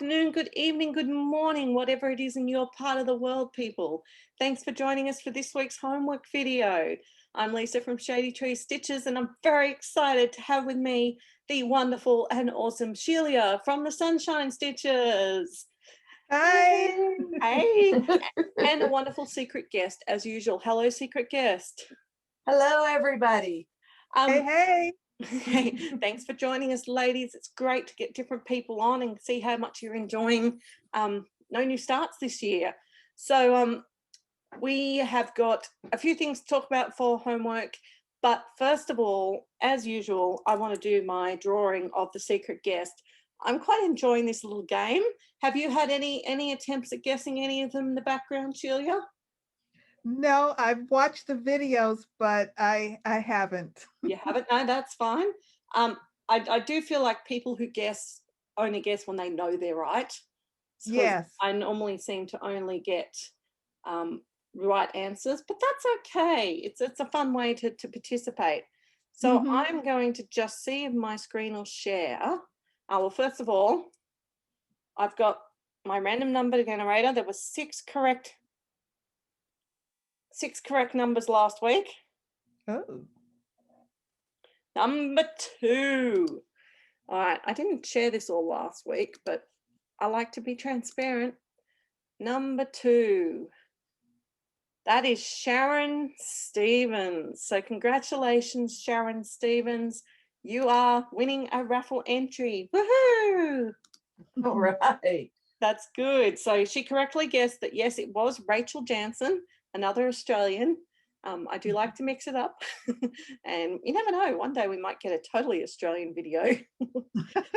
afternoon, good evening, good morning, whatever it is in your part of the world, people. Thanks for joining us for this week's homework video. I'm Lisa from ShadyTreezStitchers, and I'm very excited to have with me the wonderful and awesome Shelia from the Sunshine Stitchers. Hi. Hey, and a wonderful secret guest as usual. Hello, secret guest. Hello, everybody. Hey. Hey, thanks for joining us, ladies. It's great to get different people on and see how much you're enjoying no new starts this year. So we have got a few things to talk about for homework, but first of all, as usual, I want to do my drawing of the secret guest. I'm quite enjoying this little game. Have you had any attempts at guessing any of them in the background, Shelia? No, I've watched the videos, but I haven't. You haven't? No, that's fine. I do feel like people who guess only guess when they know they're right. Yes. I normally seem to only get right answers, but that's okay. It's a fun way to participate. So I'm going to just see if my screen will share. Well, first of all, I've got my random number generator. There were six correct numbers last week. Oh. Number 2. All right, I didn't share this all last week, but I like to be transparent. Number 2. That is Sharon Stevens. So congratulations, Sharon Stevens. You are winning a raffle entry. Woohoo! All right. That's good. So she correctly guessed that, yes, it was Rachel Jansen, another Australian. I do like to mix it up. And you never know, one day we might get a totally Australian video.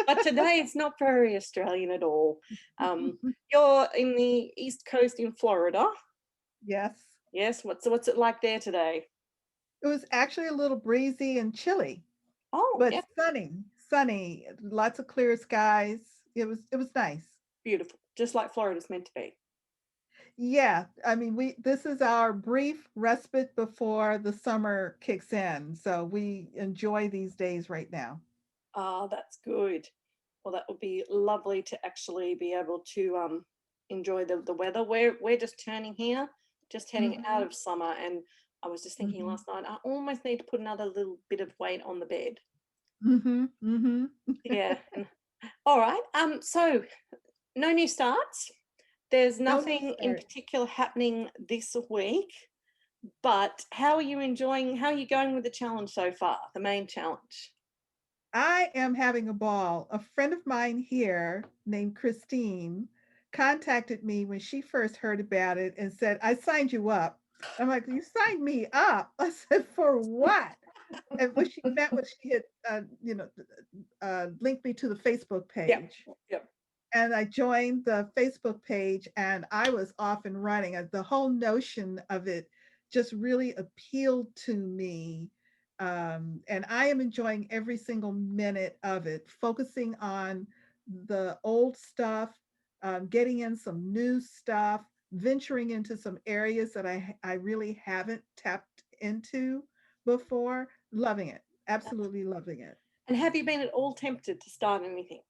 But today it's not very Australian at all. You're in the East Coast in Florida. Yes. Yes. What's it like there today? It was actually a little breezy and chilly. Oh, but yeah. sunny, lots of clear skies. It was nice. Beautiful. Just like Florida's meant to be. Yeah, I mean, this is our brief respite before the summer kicks in. So we enjoy these days right now. Oh, that's good. Well, that would be lovely to actually be able to enjoy the weather. We're just turning here, just heading out of summer, and I was just thinking last night, I almost need to put another little bit of weight on the bed. Yeah. All right. So no new starts. There's nothing in particular happening this week, but how are you going with the challenge so far, the main challenge? I am having a ball. A friend of mine here named Christine contacted me when she first heard about it and said, I signed you up. I'm like, you signed me up? I said, for what? And what she meant was she had, linked me to the Facebook page. Yep. And I joined the Facebook page and I was off and running. The whole notion of it just really appealed to me. And I am enjoying every single minute of it, focusing on the old stuff, getting in some new stuff, venturing into some areas that I really haven't tapped into before. Loving it. Absolutely loving it. And have you been at all tempted to start anything?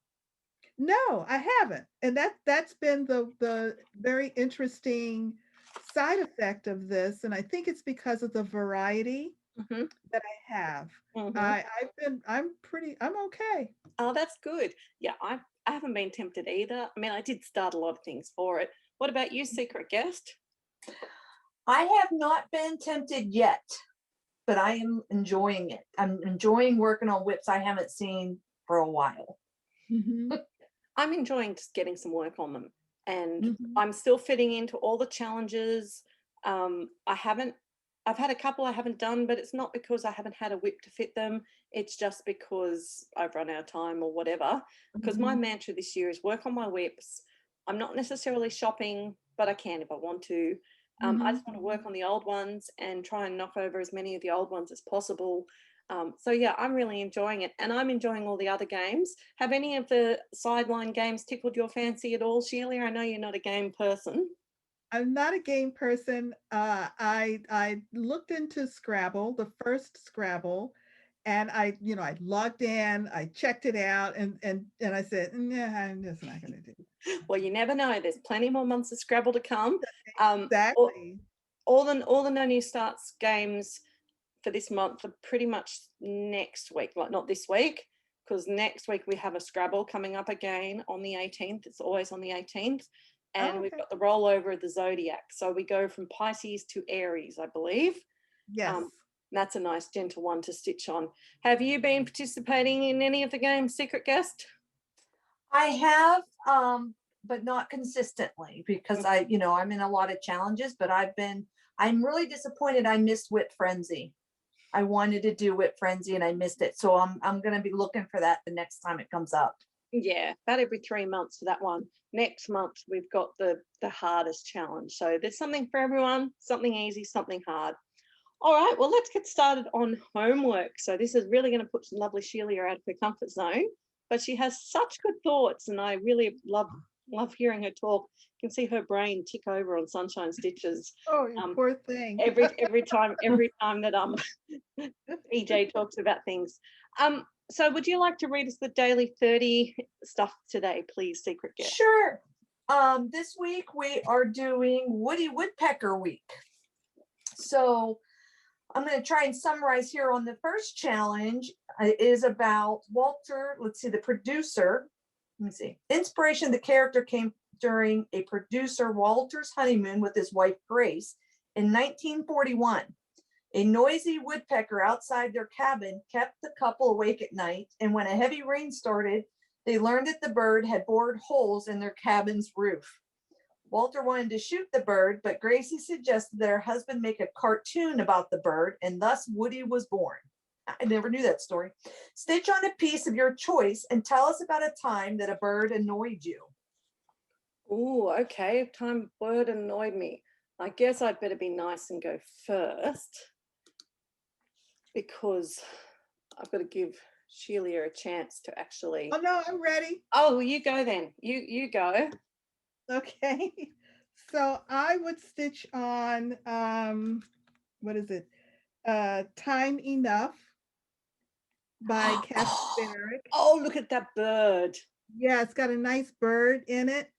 No, I haven't. And that's been the very interesting side effect of this. And I think it's because of the variety that I have. I'm okay. Oh, that's good. Yeah, I haven't been tempted either. I mean, I did start a lot of things for it. What about you, secret guest? I have not been tempted yet, but I am enjoying it. I'm enjoying working on whips I haven't seen for a while. I'm enjoying just getting some work on them, and I'm still fitting into all the challenges. I've had a couple I haven't done, but it's not because I haven't had a whip to fit them. It's just because I've run out of time or whatever. Because my mantra this year is work on my whips. I'm not necessarily shopping, but I can if I want to. I just want to work on the old ones and try and knock over as many of the old ones as possible. So yeah, I'm really enjoying it, and I'm enjoying all the other games. Have any of the sideline games tickled your fancy at all, Shelia? I know you're not a game person. I'm not a game person. I looked into Scrabble, the first Scrabble, and I logged in, I checked it out, and I said, nah, I'm just not going to do it. Well, you never know. There's plenty more months of Scrabble to come. All, Exactly. all the No New Starts games for this month are pretty much next week, like not this week, because next week we have a Scrabble coming up again on the 18th. It's always on the 18th. And Oh, we've okay. got the rollover of the zodiac. So we go from Pisces to Aries, I believe. Yes. That's a nice gentle one to stitch on. Have you been participating in any of the games, Secret Guest? I have, but not consistently because I'm in a lot of challenges, but I'm really disappointed I missed Whip Frenzy. I wanted to do Whip Frenzy and I missed it. So I'm going to be looking for that the next time it comes up. Yeah, about every 3 months for that one. Next month, we've got the hardest challenge. So there's something for everyone, something easy, something hard. All right, well, let's get started on homework. So this is really going to put lovely Shelia out of her comfort zone, but she has such good thoughts, and I really love hearing her talk. You can see her brain tick over on Sunshine Stitches. Oh, you poor thing. Every time that EJ talks about things. So would you like to read us the daily 30 stuff today, please, Secret Guest? Sure. This week we are doing Woody Woodpecker Week. So I'm going to try and summarize here on the first challenge. It is about Walter. Let's see, the producer. Let me see. Inspiration of the character came during a producer Walter's honeymoon with his wife Grace in 1941. A noisy woodpecker outside their cabin kept the couple awake at night, and when a heavy rain started, they learned that the bird had bored holes in their cabin's roof. Walter wanted to shoot the bird, but Gracie suggested that her husband make a cartoon about the bird, and thus Woody was born. I never knew that story. Stitch on a piece of your choice and tell us about a time that a bird annoyed you. Oh, okay. Time bird annoyed me. I guess I'd better be nice and go first, because I've got to give Shelia a chance to actually. Oh no, I'm ready. Oh, you go then. You go. Okay. So I would stitch on what is it? Time Enough by Kathy Barrick. Oh, look at that bird. Yeah, it's got a nice bird in it.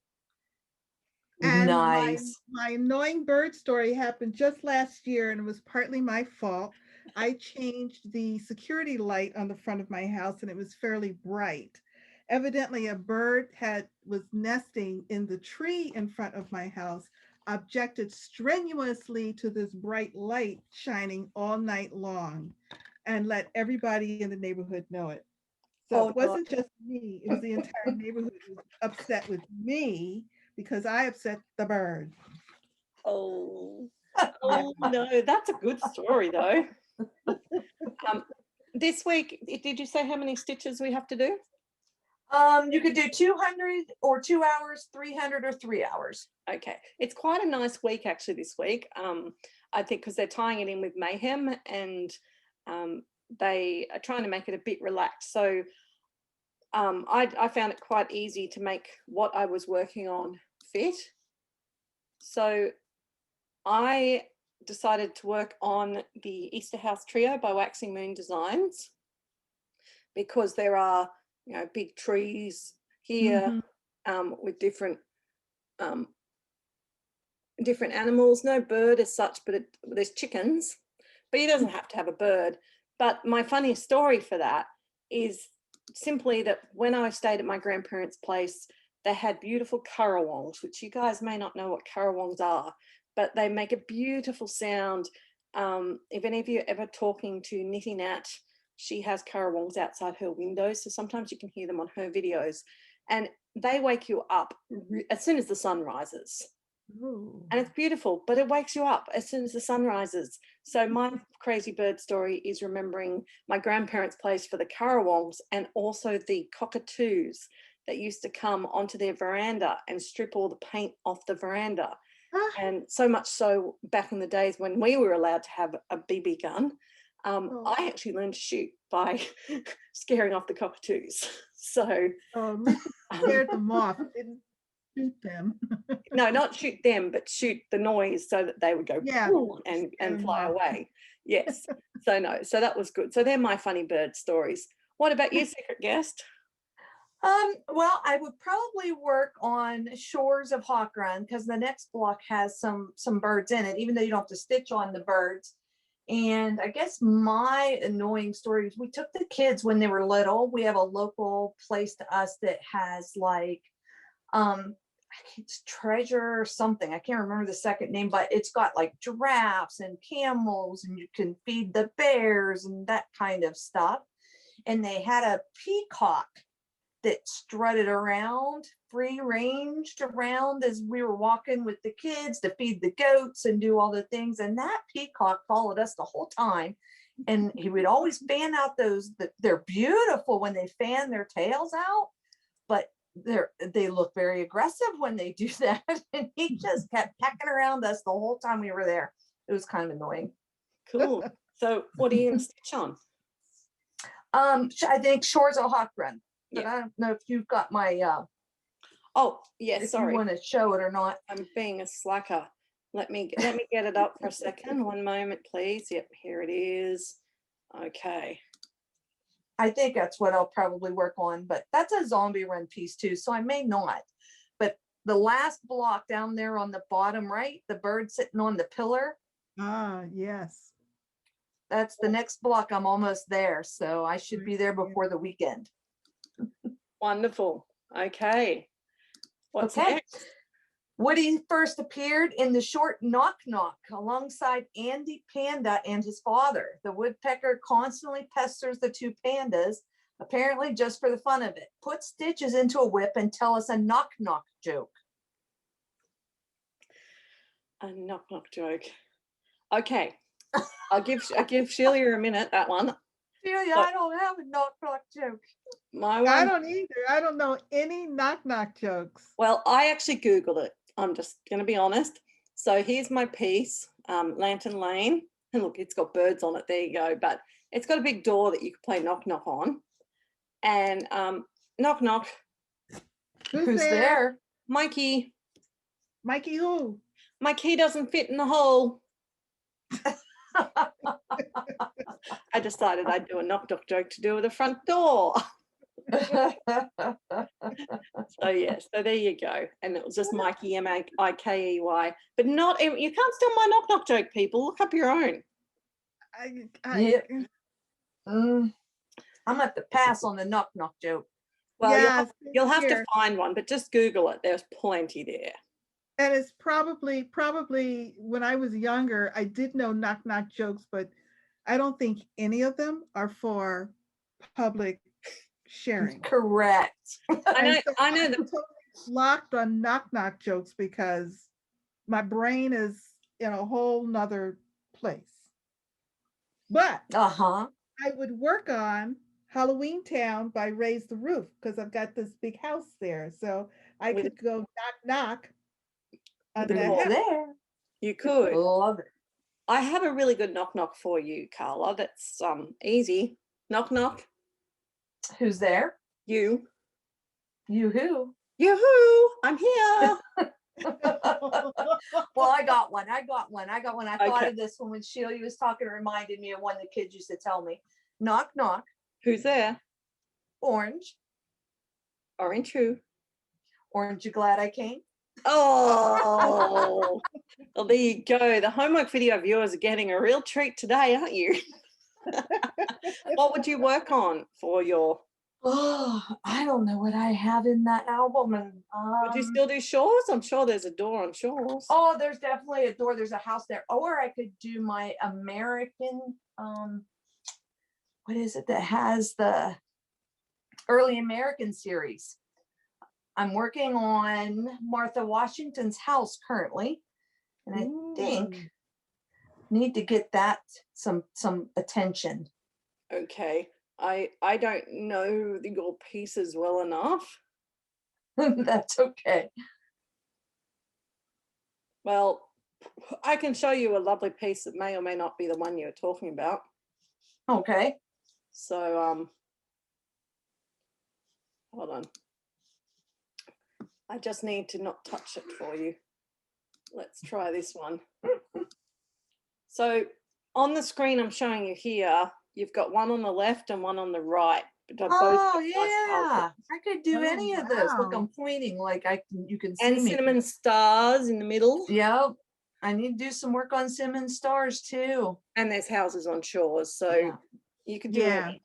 And Nice. my annoying bird story happened just last year, and it was partly my fault. I changed the security light on the front of my house, and it was fairly bright. Evidently, a bird was nesting in the tree in front of my house, objected strenuously to this bright light shining all night long, and let everybody in the neighborhood know it. So it wasn't just me, it was the entire neighborhood was upset with me because I upset the bird. Oh no, that's a good story though. This week, did you say how many stitches we have to do? You could do 200 or 2 hours, 300 or 3 hours. Okay, it's quite a nice week actually this week. I think because they're tying it in with Mayhem, and they are trying to make it a bit relaxed. So I found it quite easy to make what I was working on fit. So I decided to work on the Easter House Trio by Waxing Moon Designs, because there are, big trees here with different animals. No bird as such, but there's chickens, but he doesn't have to have a bird. But my funniest story for that is simply that when I stayed at my grandparents' place, they had beautiful currawongs, which you guys may not know what currawongs are, but they make a beautiful sound. If any of you are ever talking to Knitty Nat, she has currawongs outside her windows, so sometimes you can hear them on her videos, and they wake you up as soon as the sun rises. Ooh. And it's beautiful, but it wakes you up as soon as the sun rises. So my crazy bird story is remembering my grandparents' place for the currawongs, and also the cockatoos that used to come onto their veranda and strip all the paint off the veranda. And so much so back in the days when we were allowed to have a BB gun, I actually learned to shoot by scaring off the cockatoos. So scared them off, didn't shoot them. No, not shoot them, but shoot the noise so that they would go and fly away. Yes. So that was good. So they're my funny bird stories. What about you, Secret Guest? Well, I would probably work on Shores of Hawk Run because the next block has some birds in it, even though you don't have to stitch on the birds. And I guess my annoying story is we took the kids when they were little. We have a local place to us that has like it's Treasure or something. I can't remember the second name, but it's got like giraffes and camels, and you can feed the bears and that kind of stuff. And they had a peacock that strutted around, free ranged around as we were walking with the kids to feed the goats and do all the things. And that peacock followed us the whole time. And he would always fan out they're beautiful when they fan their tails out, but they look very aggressive when they do that. And he just kept pecking around us the whole time we were there. It was kind of annoying. Cool. So what are you going to stitch on? I think Shores of Hawk Run. But Yeah. I don't know if you've got my Oh, yes, if sorry. you want to show it or not. I'm being a slacker. Let me get it up for a second. One moment, please. Yep, here it is. Okay. I think that's what I'll probably work on, but that's a zombie run piece too, so I may not. But the last block down there on the bottom right, the bird sitting on the pillar, Ah, yes. that's the next block. I'm almost there, so I should be there before the weekend. Wonderful. Okay. What's Okay. next? Woody first appeared in the short Knock Knock alongside Andy Panda and his father. The woodpecker constantly pesters the two pandas, apparently just for the fun of it. Put stitches into a whip and tell us a knock knock joke. A knock knock joke. Okay. I'll give Shelia a minute, that one. Celia, I don't have a knock knock joke. My one. I don't either. I don't know any knock knock jokes. Well, I actually Googled it. I'm just going to be honest. So here's my piece, Lantern Lane. And look, it's got birds on it. There you go. But it's got a big door that you can play knock knock on. And knock knock. Who's there? Mikey. Mikey who? My key doesn't fit in the hole. I decided I'd do a knock knock joke to do with the front door. So yeah, so there you go. And it was just Mikey, Mikey. But not, you can't steal my knock knock joke, people. Look up your own. Yeah. I'm gonna have to pass on the knock knock joke. Well, Yeah, you'll have to here. find one, but just Google it. There's plenty there. And it's probably when I was younger, I did know knock knock jokes, but I don't think any of them are for public sharing. Correct. I know. So I know I'm that. totally locked on knock knock jokes because my brain is in a whole nother place. But Uh-huh. I would work on Halloween Town by Raise the Roof because I've got this big house there. So I With- could go knock knock on The that door. house. There. You could. Love it. I have a really good knock knock for you, Carla. That's easy. Knock knock. Who's there? You. You who? Yoo-hoo! I'm here. Well, I got one. I thought Okay. of this one when Shelia was talking. It reminded me of one the kids used to tell me. Knock, knock, Who's there? orange. Orange who? Orange, you glad I came? Oh, well, there you go. The homework video viewers are getting a real treat today, aren't you? What would you work on for your? Oh, I don't know what I have in that album. And Would you still do Shores? I'm sure there's a door on Shores. oh, there's definitely a door. There's a house there. Or I could do my American, what is it that has the early American series? I'm working on Martha Washington's house currently. And I think need to get that some attention. Okay. I don't know your pieces well enough. That's okay. Well, I can show you a lovely piece that may or may not be the one you're talking about. Okay. So hold on. I just need to not touch it for you. Let's try this one. So on the screen I'm showing you here, you've got one on the left and one on the right. Both Oh have nice colours. yeah, I could do Oh, any of those. Look, wow. I'm pointing like you can see And me. cinnamon stars in the middle. Yep. I need to do some work on cinnamon stars too. And there's houses on shores, so Yeah, you could do Yeah. any.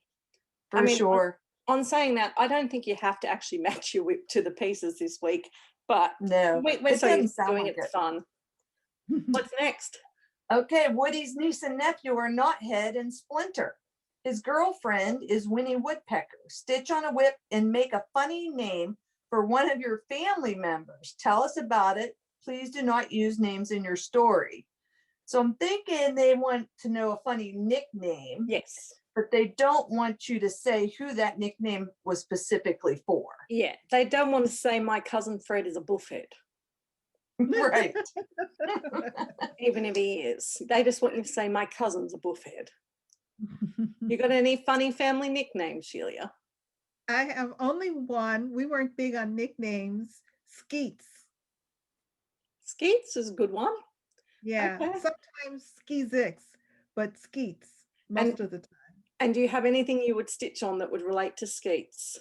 for I mean, sure. On saying that, I don't think you have to actually match your whip to the pieces this week, but No, we're it so doesn't used to sound doing like it, it's it. fun. What's next? Okay, Woody's niece and nephew are Knothead and Splinter. His girlfriend is Winnie Woodpecker. Stitch on a whip and make a funny name for one of your family members. Tell us about it. Please do not use names in your story. So I'm thinking they want to know a funny nickname, Yes. but they don't want you to say who that nickname was specifically for. Yeah, they don't want to say my cousin Fred is a bullhead, Right. even if he is. They just want you to say my cousin's a bullhead. You got any funny family nicknames, Shelia? I have only one. We weren't big on nicknames. Skeets. Skeets is a good one. Yeah. Okay. Sometimes Skeezix, but Skeets most of the time. And do you have anything you would stitch on that would relate to Skeets?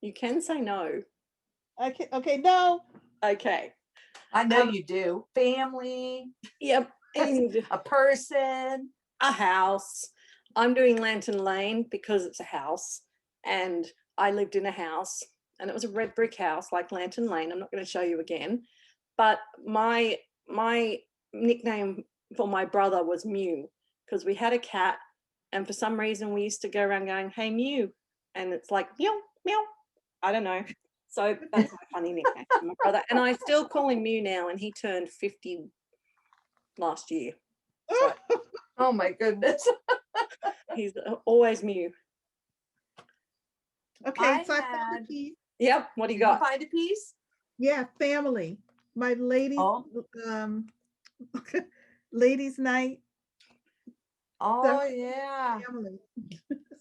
You can say no. Okay, no. Okay. I know you do. Family, Yep. a person. A house. I'm doing Lantern Lane because it's a house, and I lived in a house, and it was a red brick house like Lantern Lane. I'm not going to show you again, but my nickname for my brother was Mew, because we had a cat, and for some reason we used to go around going, "Hey Mew," and it's like meow meow. I don't know. So that's my funny nickname for my brother, and I still call him Mew now, and he turned 50 last year. So Oh my goodness. he's always Mew. Okay, so I found a piece. Yep. What do you Did you got? find a piece? Yeah, family. My ladies, Oh. ladies' night. Oh yeah. Family.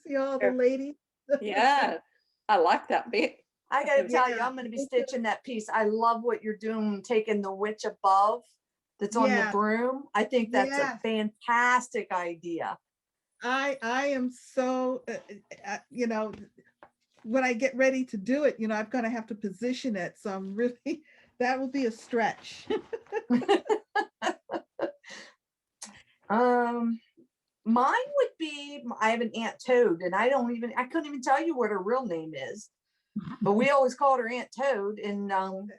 See all the ladies? Yeah, I like that bit. I gotta tell you, Yeah. I'm gonna be stitching that piece. I love what you're doing, taking the witch above that's on the Yeah. broom. I think that's a Yes. fantastic idea. I am so, when I get ready to do it, I'm going to have to position it. So I'm really, that will be a stretch. Mine would be, I have an Aunt Toad, and I couldn't even tell you what her real name is, but we always called her Aunt Toad. And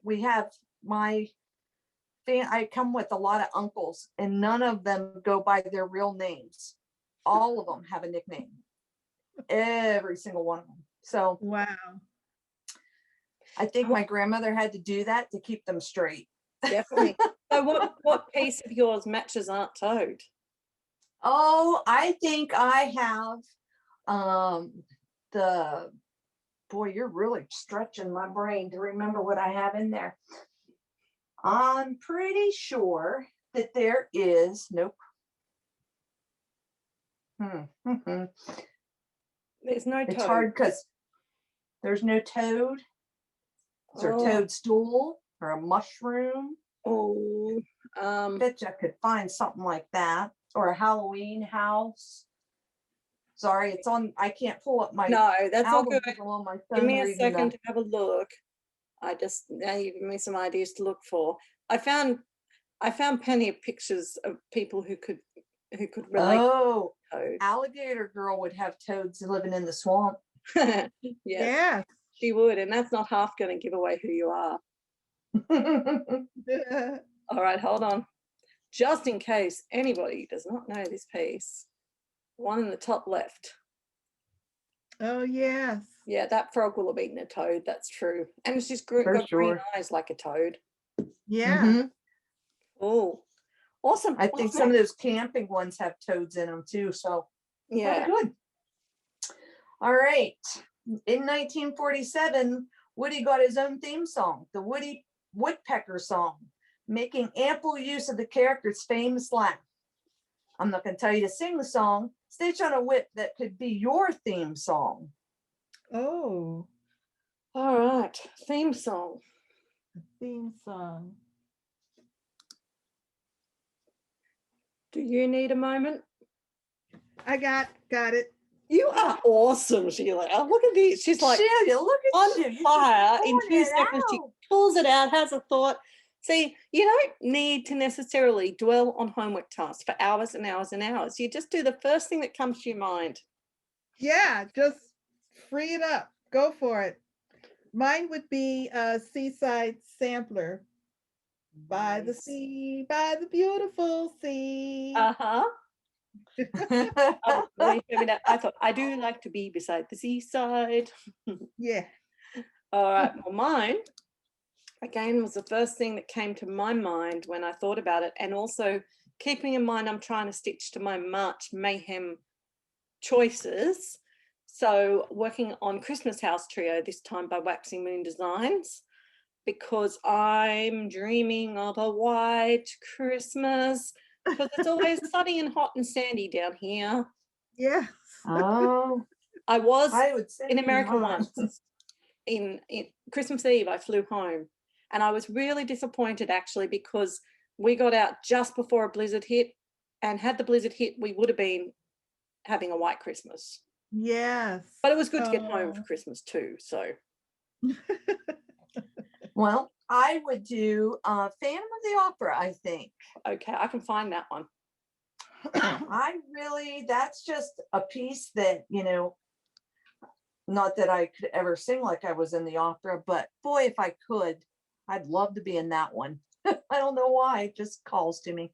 we have I come with a lot of uncles, and none of them go by their real names. All of them have a nickname. Every single one of them. So Wow. I think my grandmother had to do that to keep them straight. Definitely. So what piece of yours matches Aunt Toad? Oh, I think I have boy, you're really stretching my brain to remember what I have in there. I'm pretty sure that there is, nope. There's no It's toad. hard because there's no toad. Is there a toadstool or a mushroom? Oh, Bet you I could find something like that, or a Halloween house. Sorry, it's on. I can't pull up my. no, that's all album good. because I'm on my Give phone me a reading second the- to have a look. Now you give me some ideas to look for. I found plenty of pictures of people who could relate Oh, to toad. alligator girl would have toads living in the swamp. Yes, Yeah. she would, and that's not half going to give away who you are. All right, hold on. Just in case anybody does not know this piece, one in the top left. Oh, yes. Yeah, that frog will have eaten a toad. That's true. And it's just got green sure. eyes like a toad. Yeah. Mhm. Oh, awesome. I think some of those camping ones have toads in them too. So yeah. good. All right. In 1947, Woody got his own theme song, the Woody Woodpecker song, making ample use of the character's famous laugh. I'm not going to tell you to sing the song. Stitch on a whip that could be your theme song. Oh, All right. Theme song. theme song. Do you need a moment? I got it. You are awesome, Sheila. Look at this. She's like Shelia, look at on you. You're fire. just In pulling 2 it seconds, she out. pulls it out, has a thought. See, you don't need to necessarily dwell on homework tasks for hours and hours and hours. You just do the first thing that comes to your mind. Yeah, just free it up. Go for it. Mine would be a seaside sampler. By the Nice. sea, by the beautiful sea. Uh-huh. I thought I do like to be beside the seaside. Yeah. All right. Well, mine again was the first thing that came to my mind when I thought about it, and also keeping in mind I'm trying to stitch to my March Mayhem choices. So working on Christmas House Trio this time by Waxing Moon Designs, because I'm dreaming of a white Christmas, because it's always sunny and hot and sandy down here. Yes. Oh, I was I would say in America mine. once. In Christmas Eve, I flew home, and I was really disappointed actually, because we got out just before a blizzard hit, and had the blizzard hit, we would have been having a white Christmas. Yes. But it was good to get home Oh. for Christmas too. So Well, I would do Phantom of the Opera, I think. okay, I can find that one. That's just a piece that, not that I could ever sing like I was in the opera, but boy, if I could, I'd love to be in that one. I don't know why, it just calls to me.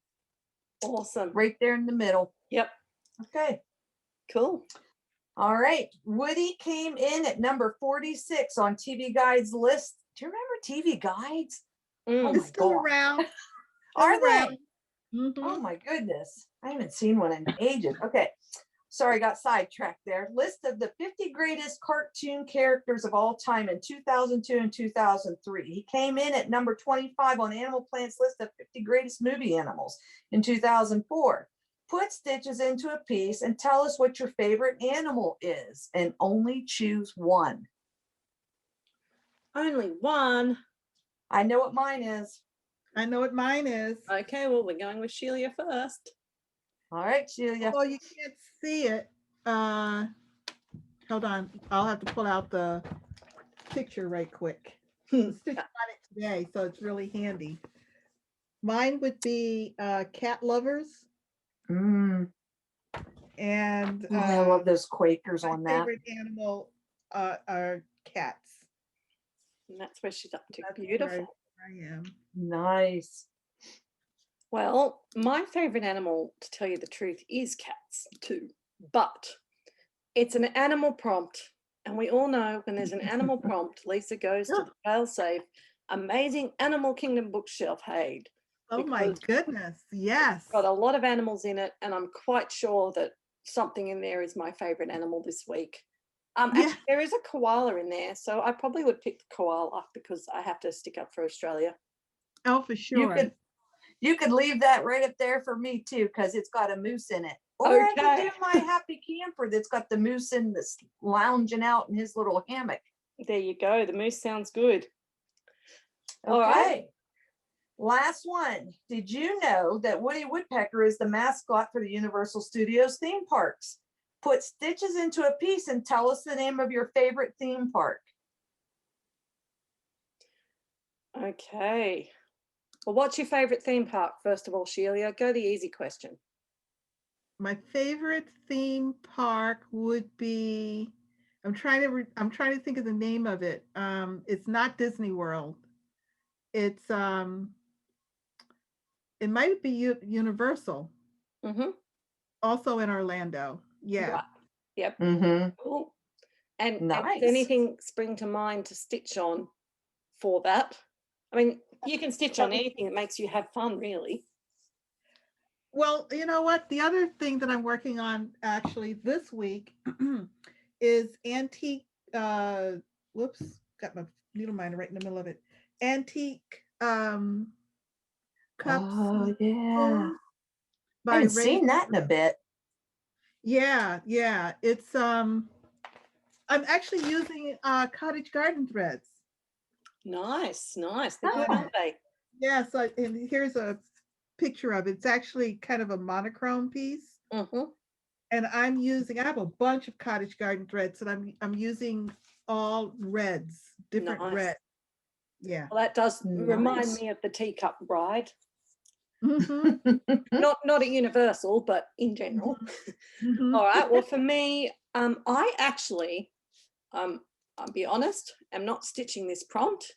Awesome. Right there in the middle. Yep. Okay. Cool. All right. Woody came in at number 46 on TV Guide's list. Do you remember TV Guides? Oh It's my still God. around. Are Still around. they? Mhm. Oh my goodness. I haven't seen one in ages. Okay. Sorry, got sidetracked there. List of the 50 greatest cartoon characters of all time in 2002 and 2003. He came in at number 25 on Animal Planet's list of 50 greatest movie animals in 2004. Put stitches into a piece and tell us what your favorite animal is, and only choose one. Only one. I know what mine is. I know what mine is. Okay, well, we're going with Shelia first. All right, Shelia. Oh, you can't see it. Hold on. I'll have to pull out the picture right quick. Stitch on it today, so it's really handy. Mine would be cat lovers. Mm. And I love those Quakers my on that. favorite animal are cats. And that's where she's up to. That's Beautiful. where I am. Nice. Well, my favorite animal, to tell you the truth, is cats too. But it's an animal prompt. And we all know when there's an animal prompt, Lisa goes to the fail-safe Amazing Animal Kingdom bookshelf, Haid. Oh my goodness. Yes. It's got a lot of animals in it, and I'm quite sure that something in there is my favorite animal this week. Actually, there is a koala in there, so I probably would pick the koala because I have to stick up for Australia. Oh, for sure. You could leave that right up there for me too, because it's got a moose in it. Or I could do my happy camper that's got the moose in this lounging out in his little hammock. There you go. The moose sounds good. Okay. All right. Last one. Did you know that Woody Woodpecker is the mascot for the Universal Studios theme parks? Put stitches into a piece and tell us the name of your favorite theme park. Okay. Well, what's your favorite theme park, first of all, Shelia? Go the easy question. My favorite theme park would be, I'm trying to think of the name of it. It's not Disney World. It's it might be Universal. Mm-hmm. Also in Orlando. Yeah. Right. Yep. Mm-hmm. Cool. And nice. does anything spring to mind to stitch on for that? I mean, you can stitch on anything that makes you have fun, really. Well, you know what? The other thing that I'm working on actually this week is antique, whoops, got my needle miner right in the middle of it. Antique cups. Oh, yeah. I By haven't seen that in a bit. Yeah. It's I'm actually using cottage garden threads. Nice. They're good, aren't they? Yeah, so and here's a picture of it. It's actually kind of a monochrome piece. Mm-hmm. And I have a bunch of cottage garden threads, and I'm using all reds, different Nice. red. Yeah. Well, that does remind Nice. me of the teacup bride. Mhm, Not at Universal, but in general. mhm. All right. Well, for me, I actually, I'll be honest, am not stitching this prompt.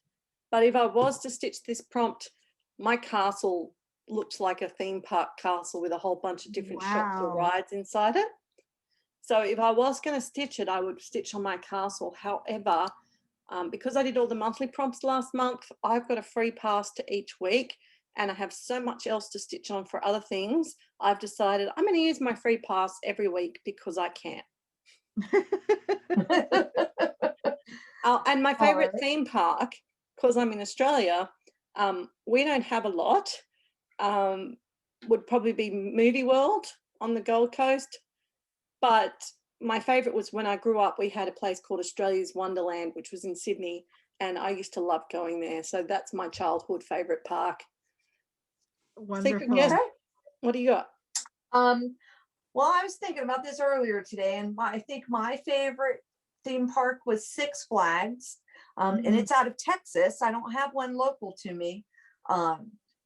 But if I was to stitch this prompt, my castle looks like a theme park castle with a whole bunch of different shops or Wow. rides inside it. So if I was going to stitch it, I would stitch on my castle. However, because I did all the monthly prompts last month, I've got a free pass to each week, and I have so much else to stitch on for other things. I've decided I'm going to use my free pass every week because I can. And my favorite right. theme park, because I'm in Australia, we don't have a lot, would probably be Movie World on the Gold Coast. But my favorite was when I grew up, we had a place called Australia's Wonderland, which was in Sydney, and I used to love going there. So that's my childhood favorite park. Secret Wonderful. guest, what do you got? Well, I was thinking about this earlier today, and I think my favorite theme park was Six Flags, and Mhm. it's out of Texas. I don't have one local to me.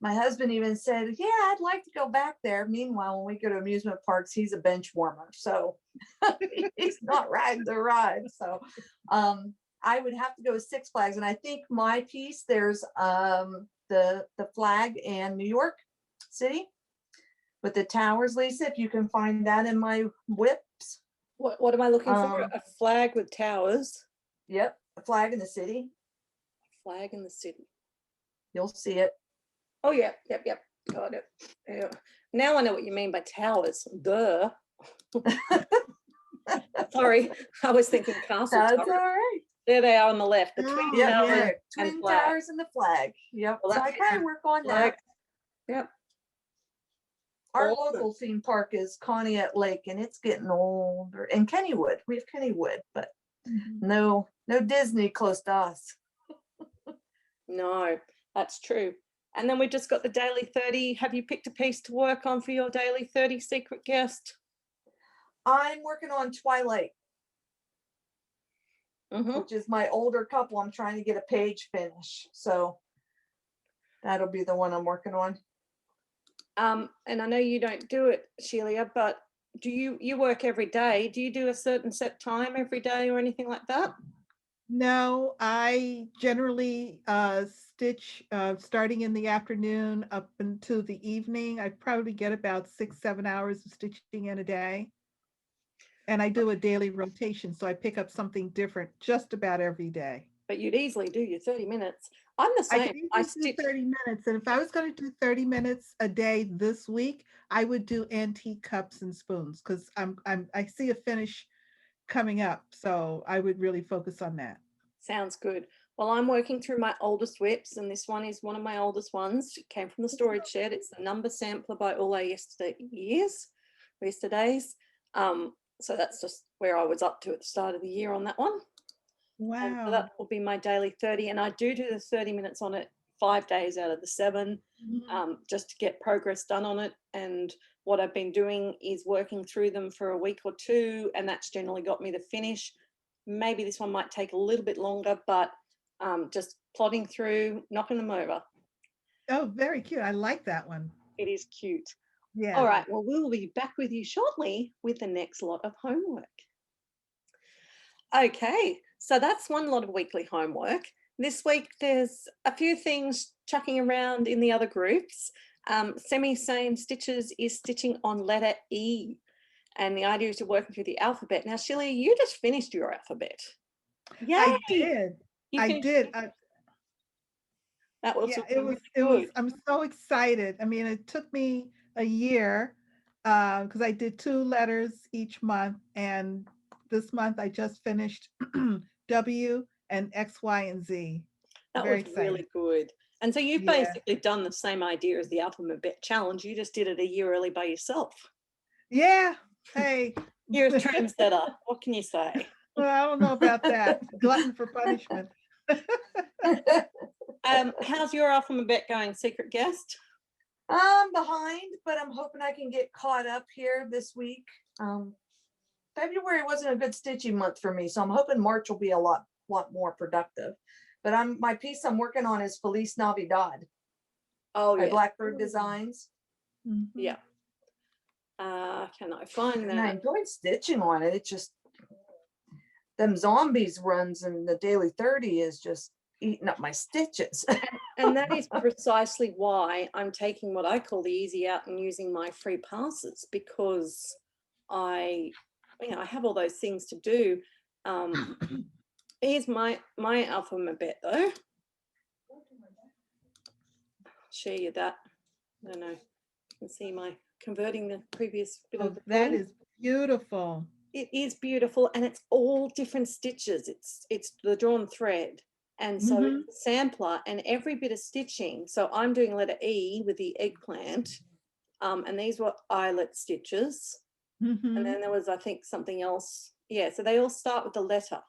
My husband even said, "Yeah, I'd like to go back there." Meanwhile, when we go to amusement parks, he's a bench warmer, so he's not riding the ride. So I would have to go with Six Flags, and I think my piece there's the flag in New York City with the towers, Lisa, if you can find that in my whips. What am I looking for? A flag with towers. Yep, a flag in the city. Flag in the city. You'll see it. Oh, yeah, yep. Got it. Yeah. Now I know what you mean by towers. Duh. Sorry, I was thinking castle That's turret. all right. There they are on the left, the twin Oh, Yep, towers yeah. there. and Twin flag. towers and the flag. Yep. Well, So I that's kind of work on flag. that. Yep. Our Awesome. local theme park is Conneaut Lake, and it's getting older. And Kennywood, we have Kennywood, but Mhm. no Disney close to us. No, that's true. And then we just got the daily 30. Have you picked a piece to work on for your daily 30 secret guest? I'm working on Twilight, which is my older couple. I'm trying to get a page finish, so that'll be the one I'm working on. And I know you don't do it, Shelia, but do you work every day? Do you do a certain set time every day or anything like that? No, I generally stitch starting in the afternoon up into the evening. I probably get about 6, 7 hours of stitching in a day. And I do a daily rotation, so I pick up something different just about every day. But you'd easily do your 30 minutes. I'm the I same. can I easily do stitch. 30 minutes. And if I was going to do 30 minutes a day this week, I would do antique cups and spoons because I see a finish coming up. So I would really focus on that. Sounds good. Well, I'm working through my oldest whips, and this one is one of my oldest ones. It came from the storage shed. It's the number sampler by All Our Yesterdays. So that's just where I was up to at the start of the year on that one. And so Wow. that will be my daily 30. And I do the 30 minutes on it 5 days out of the 7, just to get progress done on it. And what I've been doing is working through them for a week or two, and that's generally got me the finish. Maybe this one might take a little bit longer, but just plodding through, knocking them over. Oh, very cute. I like that one. It is cute. Yeah. All right. Well, we'll be back with you shortly with the next lot of homework. Okay. So that's one lot of weekly homework. This week, there's a few things chucking around in the other groups. Semisane Stitchers is stitching on letter E. And the idea is you're working through the alphabet. Now, Shelia, you just finished your alphabet. Yay! I did. You I finished did. That was Yeah, really it was, good. I'm so excited. I mean, it took me a year because I did 2 letters each month. And this month I just finished W and X, Y, and Z. That Very was excited. really good. And so you've Yeah. basically done the same idea as the alphabet challenge. You just did it a year early by yourself. Yeah. Hey. You're a trendsetter. What can you say? Well, I don't know about that. Glutton for punishment. How's your alphabet going, secret guest? I'm behind, but I'm hoping I can get caught up here this week. February wasn't a good stitching month for me, so I'm hoping March will be a lot more productive. But my piece I'm working on is Feliz Navidad Oh, by yeah. Blackbird Designs. Mhm. Yeah. Can I find And I that? enjoyed stitching on it. It's just them zombies runs in the daily 30 is just eating up my stitches. And that is precisely why I'm taking what I call the easy out and using my free passes, because I have all those things to do. Here's my alphabet though. Share you that. I don't know. You can see my converting the previous bit Oh, of the that thing. is beautiful. It is beautiful, and it's all different stitches. It's the drawn thread. And so Mhm. it's a sampler, and every bit of stitching. So I'm doing letter E with the eggplant, and these were eyelet stitches. Mhm. And then there was, I think, something else. Yeah, so they all start with the letter.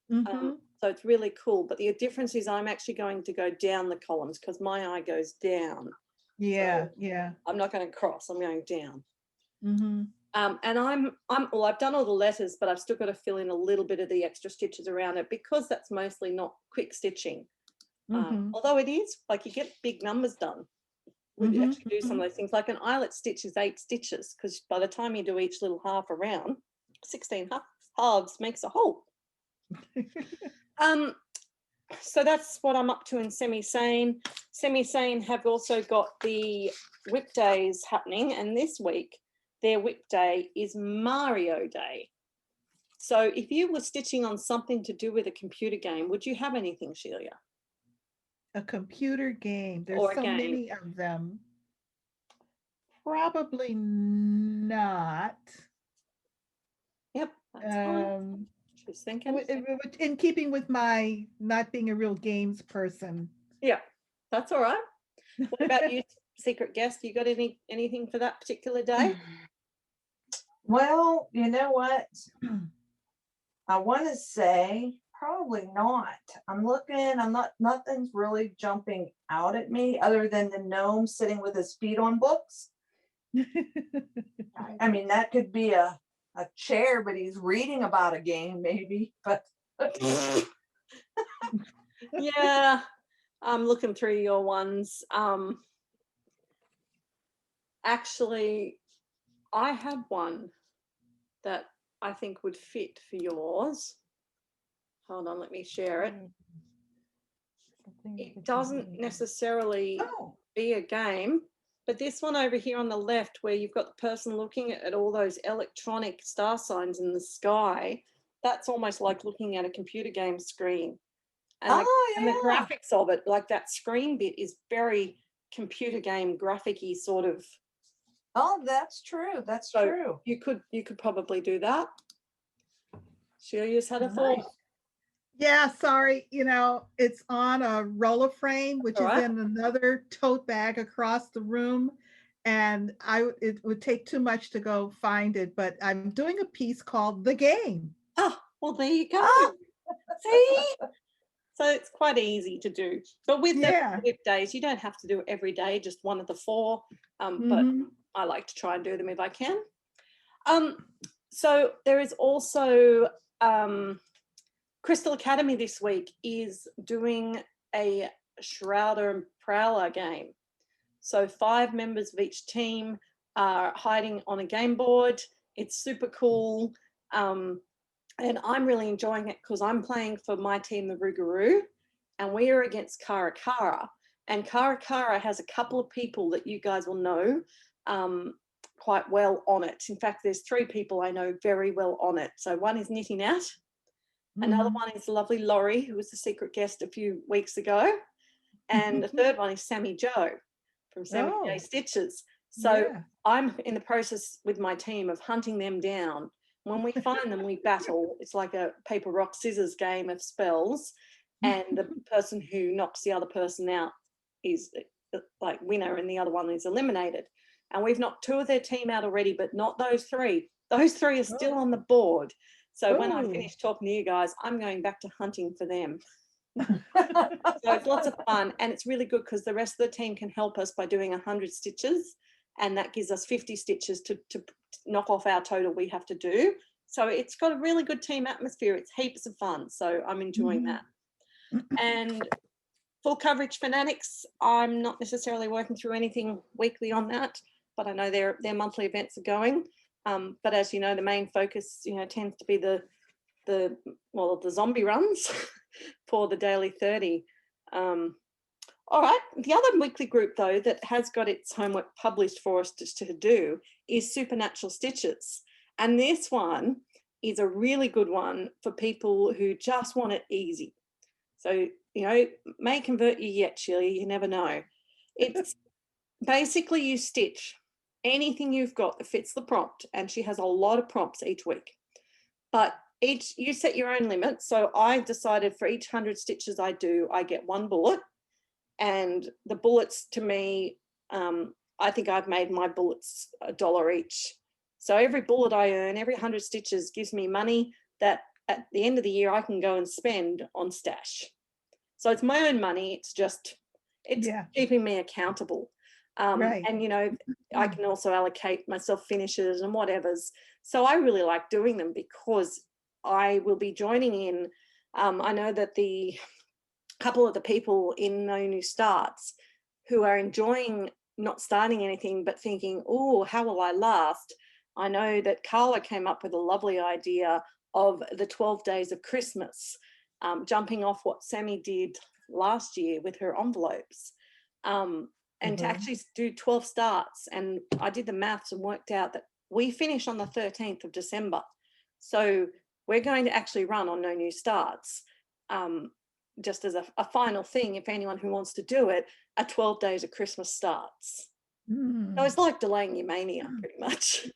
Mhm. So it's really cool. But the difference is I'm actually going to go down the columns because my eye goes down. Yeah, So yeah. I'm not going to cross. I'm going down. Mhm. And I've done all the letters, but I've still got to fill in a little bit of the extra stitches around it because that's mostly not quick stitching. Mhm. Although it is, like, you get big numbers done when you actually do some of those things. Like an eyelet stitch is 8 stitches, because by the time you do each little half around, 16 halves makes a whole. So that's what I'm up to in Semisane. Semisane have also got the whip days happening, and this week their whip day is Mario Day. So if you were stitching on something to do with a computer game, would you have anything, Shelia? A computer game. There's Or a so game? many of them. Probably not. Yep, that's fine. Just thinking. In keeping with my not being a real games person. Yeah, that's all right. What about you, secret guest? You got anything for that particular day? Well, you know what? I want to say probably not. I'm looking, nothing's really jumping out at me other than the gnome sitting with his feet on books. I mean, that could be a chair, but he's reading about a game maybe, but Yeah, I'm looking through your ones. Actually, I have one that I think would fit for yours. Hold on, let me share it. It doesn't necessarily be a game, but this one over here on the left, where you've got the person looking at all those electronic star signs in the sky, that's almost like looking at a computer game screen. And, and the graphics of it, like that screen bit, is very computer game graphic-y sort of. Oh, that's true. That's true. You could probably do that. Shelia's had a thought. Yeah, sorry, it's on a roller frame, which is in another tote bag across the room, and it would take too much to go find it, but I'm doing a piece called The Game. Oh, well, there you go. See? So it's quite easy to do. But with the whip days, you don't have to do it every day, just one of the 4. But I like to try and do them if I can. So there is also Crystal Academy this week is doing a Shrouder and Prowler game. So 5 members of each team are hiding on a game board. It's super cool. And I'm really enjoying it because I'm playing for my team, the Rougarou, and we are against Kara Kara. And Kara Kara has a couple of people that you guys will know quite well on it. In fact, there's 3 people I know very well on it. So one is Knitting Nat. Another one is lovely Laurie, who was the secret guest a few weeks ago. And the third one is Sammy Joe from Semisane Stitchers. So I'm in the process with my team of hunting them down. When we find them, we battle. It's like a paper, rock, scissors game of spells. And the person who knocks the other person out is like winner, and the other one is eliminated. And we've knocked 2 of their team out already, but not those 3. Those 3 are still on the board. So when I finish talking to you guys, I'm going back to hunting for them. So it's lots of fun, and it's really good because the rest of the team can help us by doing 100 stitches, and that gives us 50 stitches to knock off our total we have to do. So it's got a really good team atmosphere. It's heaps of fun. So I'm enjoying that. And full coverage fanatics, I'm not necessarily working through anything weekly on that, but I know their monthly events are going. But as you know, the main focus, tends to be the zombie runs for the daily 30. All right, the other weekly group though that has got its homework published for us to do is Supernatural Stitchers, and this one is a really good one for people who just want it easy. So may convert you yet, Shelia, you never know. It's basically you stitch anything you've got that fits the prompt, and she has a lot of prompts each week, but you set your own limit. So I decided for each 100 stitches I do, I get one bullet, and the bullets to me, I think I've made my bullets $1 each. So every bullet I earn, every 100 stitches gives me money that at the end of the year I can go and spend on stash. So it's my own money. It's keeping me accountable. Right. And I can also allocate myself finishes and whatevers. So I really like doing them because I will be joining in. I know that the couple of the people in No New Starts who are enjoying not starting anything but thinking, oh, how will I last? I know that Carla came up with a lovely idea of the 12 days of Christmas, jumping off what Sammy did last year with her envelopes, and to actually do 12 starts. And I did the maths and worked out that we finish on the 13th of December. So we're going to actually run on No New Starts. Just as a final thing, if anyone who wants to do it, 12 days of Christmas starts. So it's like delaying your mania pretty much.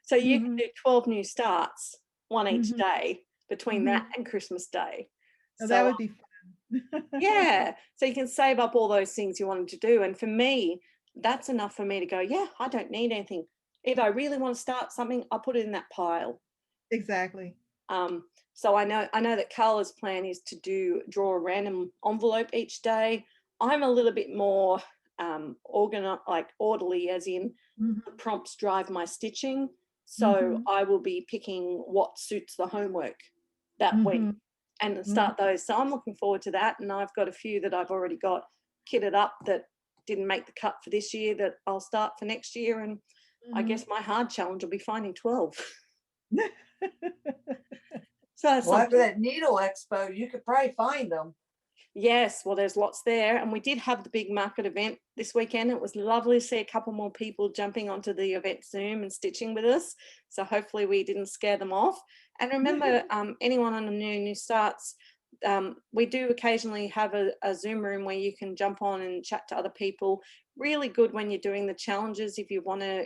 So you can do 12 new starts, one each day between that and Christmas Day. So that would be fun. Yeah, so you can save up all those things you wanted to do. And for me, that's enough for me to go, yeah, I don't need anything. If I really want to start something, I'll put it in that pile. Exactly. So I know that Carla's plan is to draw a random envelope each day. I'm a little bit more organized, like orderly, as in the prompts drive my stitching. So I will be picking what suits the homework that week and start those. So I'm looking forward to that. And I've got a few that I've already got kitted up that didn't make the cut for this year that I'll start for next year. And I guess my hard challenge will be finding 12. So after that needle expo, you could probably find them. Yes, well, there's lots there. And we did have the big market event this weekend. It was lovely to see a couple more people jumping onto the event Zoom and stitching with us. So hopefully we didn't scare them off. And remember, anyone on the New Starts, we do occasionally have a Zoom room where you can jump on and chat to other people. Really good when you're doing the challenges if you want to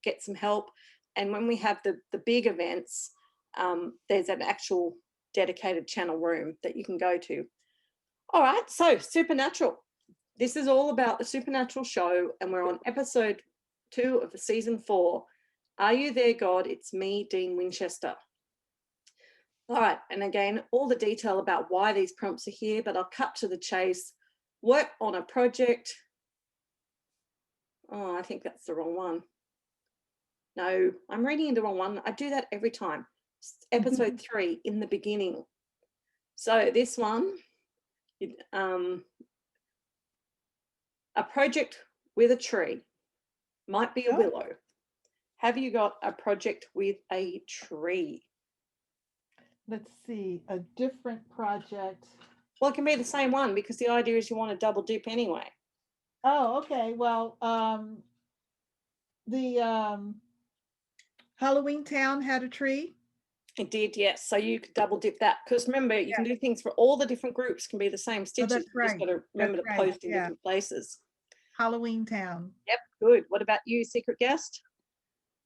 get some help. And when we have the big events, there's an actual dedicated channel room that you can go to. All right, so Supernatural. This is all about the Supernatural show, and we're on episode 2 of the season 4. Are you there, God? It's me, Dean Winchester. All right, and again, all the detail about why these prompts are here, but I'll cut to the chase. Work on a project. Oh, I think that's the wrong one. No, I'm reading into the wrong one. I do that every time. Episode 3 in the beginning. So this one, a project with a tree, might be a willow. Have you got a project with a tree? Let's see, a different project. Well, it can be the same one because the idea is you want to double dip anyway. Oh, okay. Well, the Halloween Town had a tree. It did, yes. So you could double dip that because remember, you can do things for all the different groups. Can be the same stitches. That's right. You just got to remember to post in different places. Halloween Town. Yep, good. What about you, secret guest?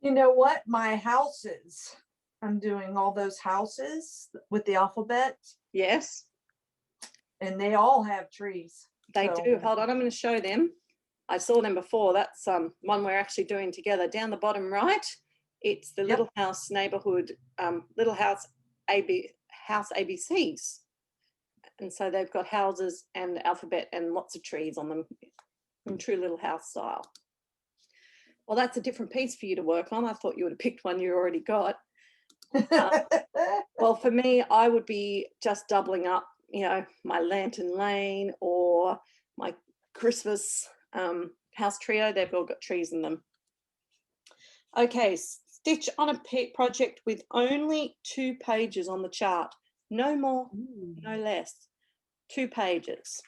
You know what? My houses. I'm doing all those houses with the alphabet. Yes. And they all have trees. They do. Hold on, I'm going to show them. I saw them before. That's one we're actually doing together. Down the bottom right, it's the Little House neighborhood, Little House ABCs. And so they've got houses and alphabet and lots of trees on them in true little house style. Well, that's a different piece for you to work on. I thought you would have picked one you already got. Well, for me, I would be just doubling up, you know, my Lantern Lane or my Christmas house trio. They've all got trees in them. Okay, stitch on a project with only 2 pages on the chart. No more, no less. 2 pages.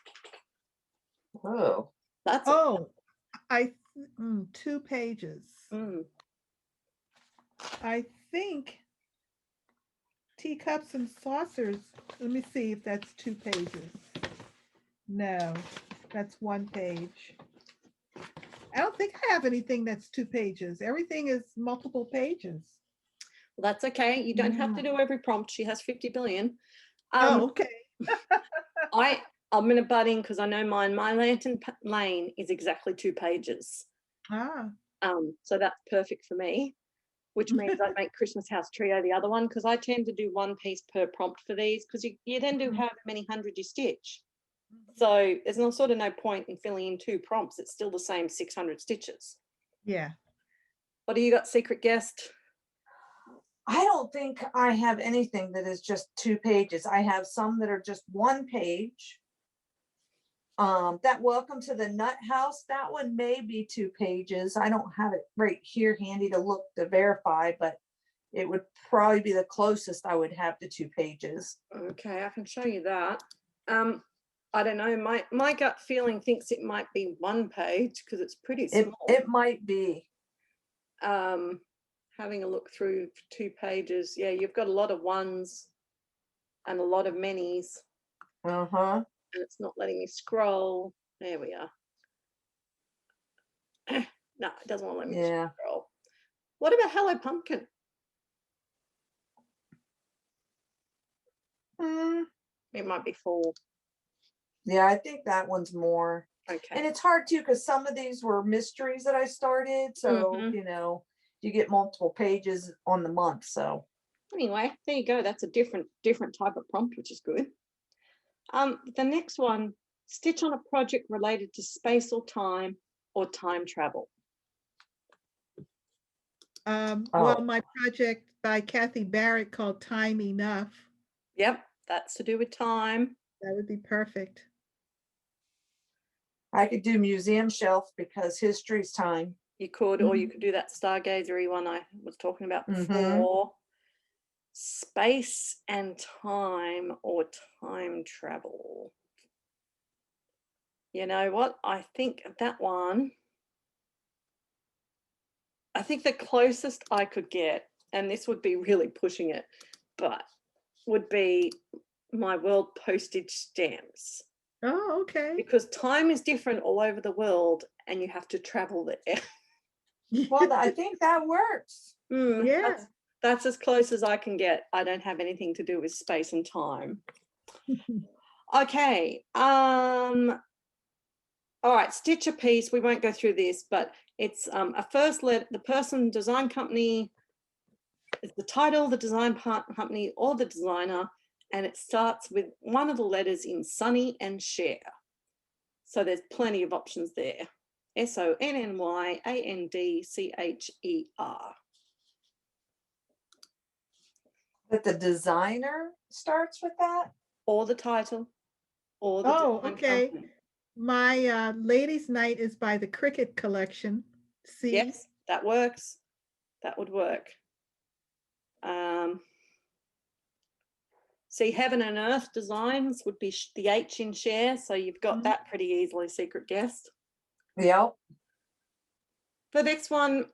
Oh. That's Oh, 2 pages. I think teacups and saucers. Let me see if that's 2 pages. No, that's 1 page. I don't think I have anything that's 2 pages. Everything is multiple pages. Well, that's okay. You don't have to do every prompt. She has 50 billion. Oh, okay. I'm going to butt in because I know mine. My Lantern Lane is exactly 2 pages. So that's perfect for me, which means I make Christmas House Trio the other one, because I tend to do 1 piece per prompt for these, because you then do however many hundred you stitch. So there's no point in filling in 2 prompts. It's still the same 600 stitches. Yeah. What do you got, secret guest? I don't think I have anything that is just 2 pages. I have some that are just 1 page. That Welcome to the Nut House, that one may be 2 pages. I don't have it right here handy to look to verify, but it would probably be the closest I would have to 2 pages. Okay, I can show you that. I don't know. My gut feeling thinks it might be 1 page because it's pretty small. It might be. Having a look through 2 pages, yeah, you've got a lot of 1s and a lot of minis. Uh-huh. And it's not letting me scroll. There we are. No, it doesn't want to let me scroll. What about Hello Pumpkin? It might be 4. Yeah, I think that one's more. Okay. And it's hard too, because some of these were mysteries that I started. So, you know, you get multiple pages on the month. So anyway, there you go. That's a different type of prompt, which is good. The next one, stitch on a project related to space or time travel. Well, my project by Kathy Barrett called Time Enough. Yep, that's to do with time. That would be perfect. I could do museum shelf because history's time. You could, or you could do that stargazery one I was talking about before. Space and time or time travel. You know what? I think that one, I think the closest I could get, and this would be really pushing it, but would be my world postage stamps. Oh, okay. Because time is different all over the world and you have to travel there. Well, I think that works. Yeah. That's as close as I can get. I don't have anything to do with space and time. Okay. All right, stitch a piece. We won't go through this, but it's a first letter, the person, design company, is the title, the design company, or the designer, and it starts with one of the letters in Sonny and Share. So there's plenty of options there. SONNYANDCHER. But the designer starts with that? Or the title, or the design okay. company. My Ladies' Night is by the Cricket Collection. See? Yes, that works. That would work. See, Heaven and Earth Designs would be the H in Share, so you've got that pretty easily, secret guest. Yep. The next one,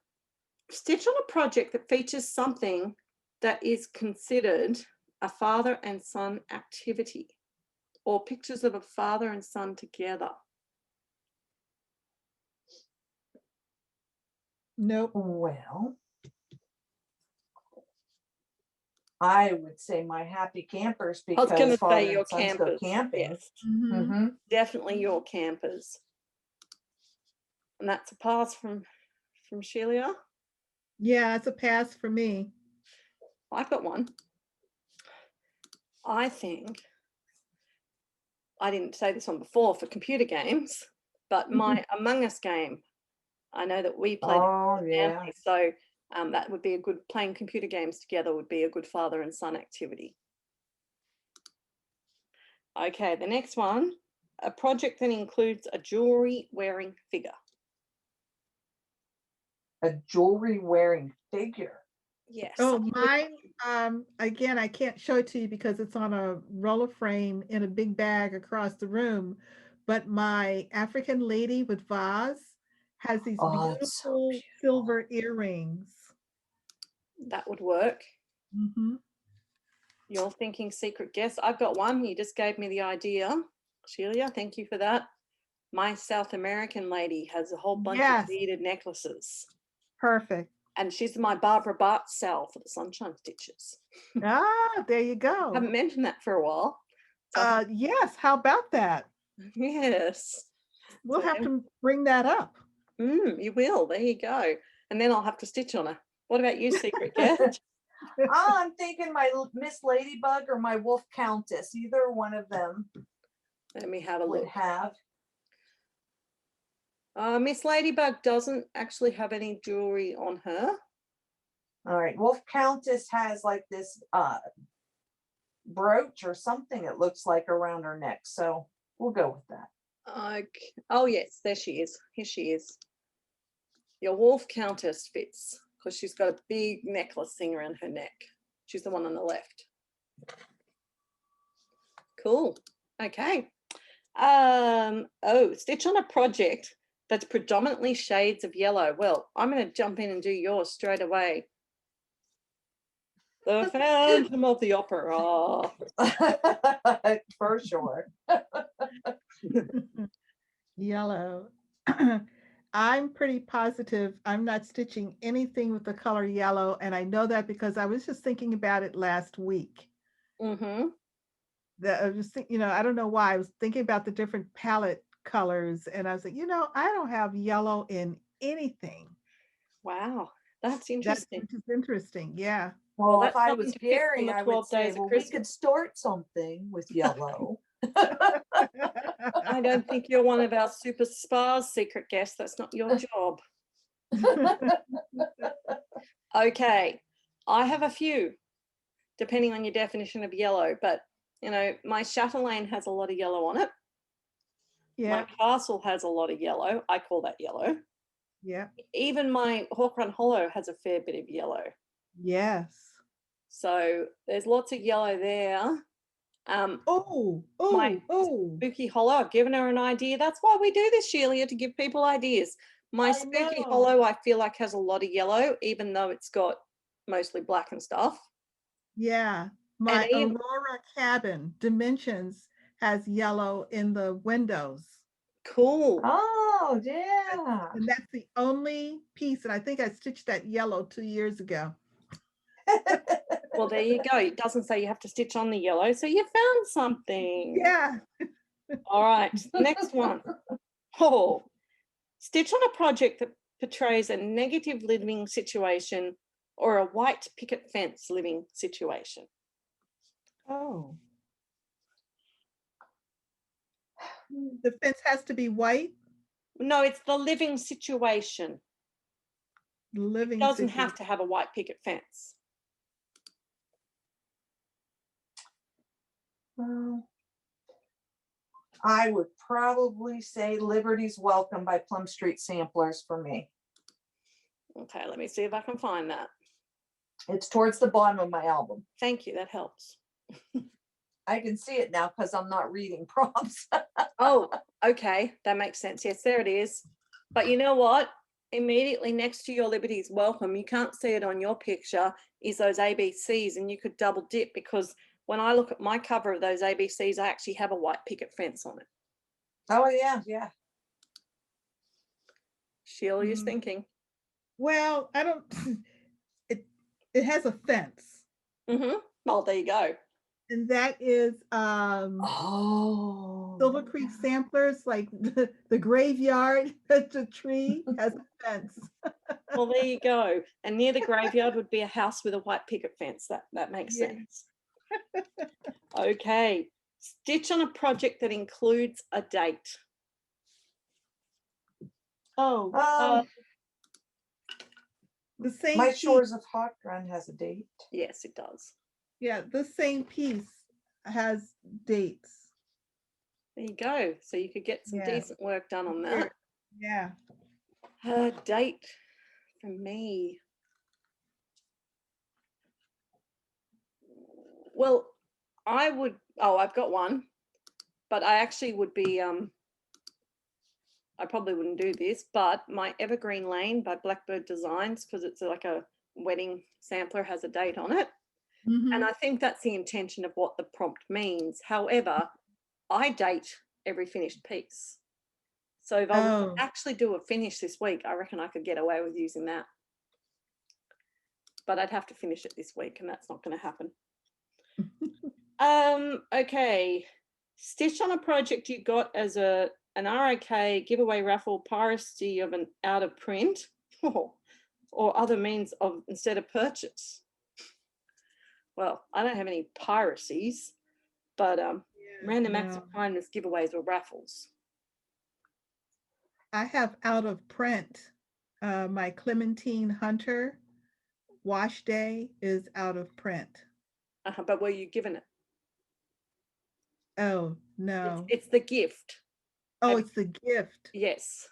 stitch on a project that features something that is considered a father and son activity, or pictures of a father and son together. Nope. Well, I would say my happy campers I was going because to father say and your sons go campers. camping. Yes. Definitely your campers. And that's a pass from Shelia. Yeah, it's a pass for me. I've got one. I think I didn't say this one before for computer games, but my Among Us game, I know that we played Oh, with yeah. family, so that would be a good, playing computer games together would be a good father and son activity. Okay, the next one, a project that includes a jewelry wearing figure. A jewelry wearing figure. Yes. Oh, mine, again, I can't show it to you because it's on a roller frame in a big bag across the room, but my African lady with vase has these Oh, it's so beautiful silver earrings. That would work. Mm-hmm. You're thinking secret guess. I've got one. You just gave me the idea. Shelia, thank you for that. My South American lady has a whole bunch Yes. of beaded necklaces. Perfect. And she's my Barbara Bart cell for the Sunshine Stitchers. Ah, there you I go. haven't mentioned that for a while. So Yes, how about that? yes. We'll So have to bring that up. you will. There you go. And then I'll have to stitch on her. What about you, secret guest? I'm thinking my Miss Ladybug or my Wolf Countess. Either one of them Let me have a would look. have. Miss Ladybug doesn't actually have any jewelry on her. All right, Wolf Countess has like this brooch or something it looks like around her neck. So we'll go with that. Okay. Oh, yes, there she is. Here she is. Your Wolf Countess fits because she's got a big necklace thing around her neck. She's the one on the left. Cool. Okay. Stitch on a project that's predominantly shades of yellow. Well, I'm going to jump in and do yours straight away. The Phantom of the Opera. For sure. Yellow. I'm pretty positive I'm not stitching anything with the color yellow, and I know that because I was just thinking about it last week. Mm-hmm. That I was just I don't know why I was thinking about the different palette colors, and I was like, I don't have yellow in anything. Wow, that's That's interesting. which is interesting. Yeah. Well, that's if I something was to pick from Gary, the I 12 would say, days of well, we Christmas. could start something with yellow. I don't think you're one of our super spas, secret guest. That's not your job. Okay, I have a few, depending on your definition of yellow, but my chatelaine has a lot of yellow on it. Yeah. My castle has a lot of yellow. I call that yellow. Yeah. Even my Hawk Run Hollow has a fair bit of yellow. Yes. So there's lots of yellow there. My spooky hollow, I've given her an idea. That's why we do this, Shelia, to give people ideas. My spooky hollow, I feel like has a lot of yellow, even though it's got mostly black and stuff. Yeah. My Aurora cabin Dimensions has yellow in the windows. Cool. Oh, yeah. And that's the only piece. And I think I stitched that yellow 2 years ago. Well, there you go. It doesn't say you have to stitch on the yellow, so you found something. Yeah. All right, next one. Oh, stitch on a project that portrays a negative living situation or a white picket fence living situation. Oh. The fence has to be white? No, it's the living situation. Living It doesn't have to have a white picket fence. I would probably say Liberty's Welcome by Plum Street Samplers for me. Okay, let me see if I can find that. It's towards the bottom of my album. Thank you, that helps. I can see it now because I'm not reading prompts. Oh, okay, that makes sense. Yes, there it is. But you know what? Immediately next to your Liberty's Welcome, you can't see it on your picture, is those ABCs, and you could double dip because when I look at my cover of those ABCs, I actually have a white picket fence on it. Oh, yeah, yeah. Shelia's thinking. Well, I don't, it has a fence. Mm-hmm. Well, there you go. And that is Silver Creek Samplers, like the graveyard, the tree has a fence. Well, there you go. And near the graveyard would be a house with a white picket fence. That makes sense. Okay. Stitch on a project that includes a date. Oh, the same My piece. Shores of Hot Run has a date. Yes, it does. Yeah, the same piece has dates. There you go. So you could get some Yeah. decent work done on Here. that. Yeah. Date for me. Well, I've got one, but I actually would be, I probably wouldn't do this, but my Evergreen Lane by Blackbird Designs, because it's like a wedding sampler, has a date on it. Mhm. And I think that's the intention of what the prompt means. However, I date every finished piece. So if I was to actually do a finish this week, I reckon I could get away with using that. But I'd have to finish it this week, and that's not going to happen. Okay. Stitch on a project you got as an ROK giveaway raffle, piracy of an out of print, or other means of instead of purchase. Well, I don't have any piracies, but random acts of kindness giveaways or raffles. I have out of print. My Clementine Hunter wash day is out of print. But were you given it? Oh, no. It's the gift. Oh, it's the gift. Yes.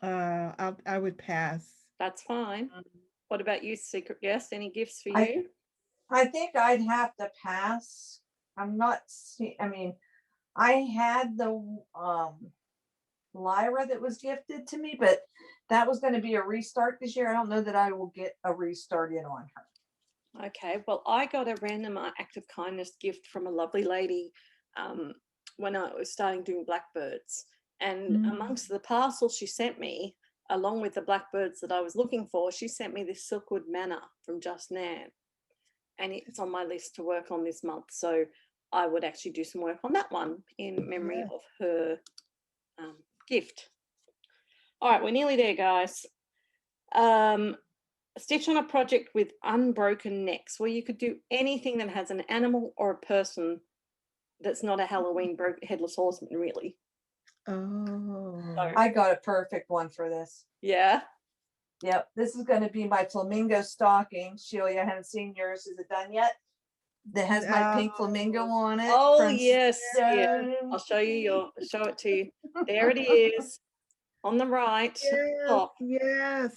I would pass. That's fine. What about you, secret guest? Any gifts for you? I think I'd have to pass. I'm not, I mean, I had the Lyra that was gifted to me, but that was going to be a restart this year. I don't know that I will get a restart in on her. Okay, well, I got a random act of kindness gift from a lovely lady when I was starting doing blackbirds. And amongst the parcels she sent me, along with the blackbirds that I was looking for, she sent me this Silkwood Manor from Just Nan. And it's on my list to work on this month. So I would actually do some work on that one in memory of her gift. All right, we're nearly there, guys. Stitch on a project with unbroken necks, where you could do anything that has an animal or a person that's not a Halloween headless horseman, really. Oh. So, I got a perfect one for this. yeah. Yep, this is going to be my flamingo stocking. Shelia, I haven't seen yours. Is it done yet? That has my pink flamingo on it. Oh, yes. Yeah. I'll show it to you. There it is on the right. Yes. Yes.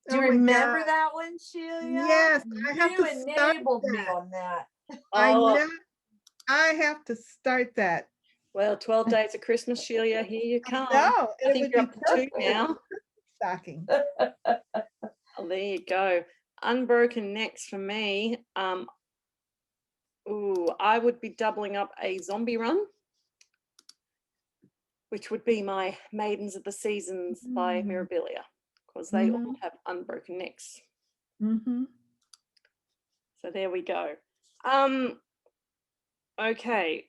Do you remember that one, Shelia? Yes, I have to start enabled me that. on that. I know. I have to start that. Well, 12 days of Christmas, Shelia, here you come. No, I think you're up to 2 now. Stocking. Oh, there you go. Unbroken necks for me. I would be doubling up a zombie run, which would be my Maidens of the Seasons by Mirabilia, because they all have unbroken necks. So there we go. Okay.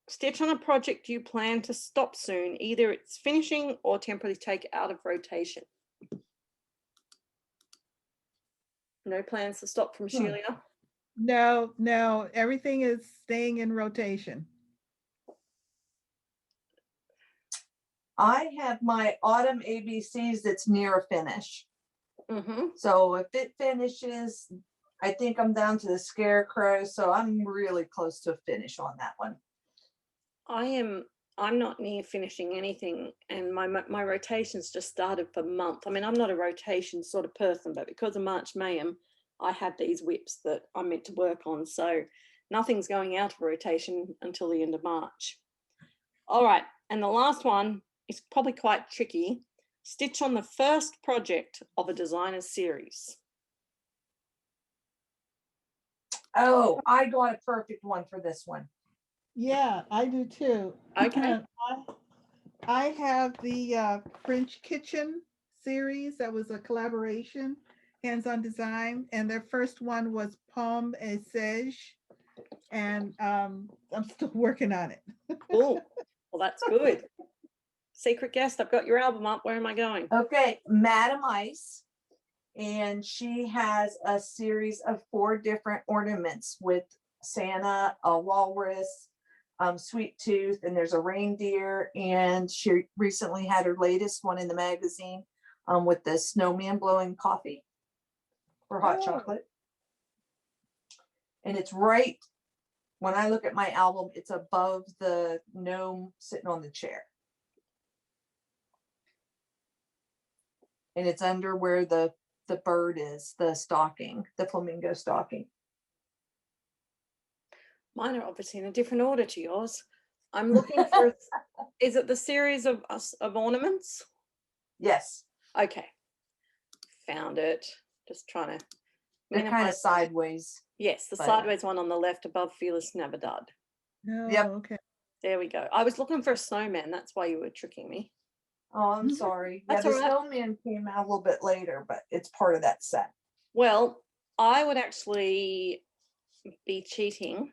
Stitch on a project you plan to stop soon. Either it's finishing or temporarily take out of rotation. No plans to stop from Shelia? No. Everything is staying in rotation. I have my autumn ABCs that's near a finish. So if it finishes, I think I'm down to the scarecrow. So I'm really close to a finish on that one. I'm not near finishing anything, and my rotations just started for a month. I mean, I'm not a rotation sort of person, but because of March Mayhem, I had these whips that I'm meant to work on. So nothing's going out of rotation until the end of March. All right, and the last one is probably quite tricky. Stitch on the first project of a designer's series. Oh, I got a perfect one for this one. Yeah, I do too. Okay. I have the French Kitchen series that was a collaboration, hands-on design, and their first one was Pomme et Sage, and I'm still working on it. Cool. Well, that's good. Secret guest, I've got your album up. Where am I going? Okay, Madame Ice. And she has a series of 4 different ornaments with Santa, a walrus, sweet tooth, and there's a reindeer. And she recently had her latest one in the magazine with the snowman blowing coffee or hot chocolate. And it's right, when I look at my album, it's above the gnome sitting on the chair. And it's under where the bird is, the stocking, the flamingo stocking. Mine are obviously in a different order to yours. I'm looking for, is it the series of ornaments? Yes. Okay. Found it. Just trying to. They're kind of sideways. Yes, the but- sideways one on the left above Fearless Navidad. No, Yep. okay. There we go. I was looking for a snowman. That's why you were tricking me. Oh, I'm sorry. That's Yeah, the all right. snowman came out a little bit later, but it's part of that set. Well, I would actually be cheating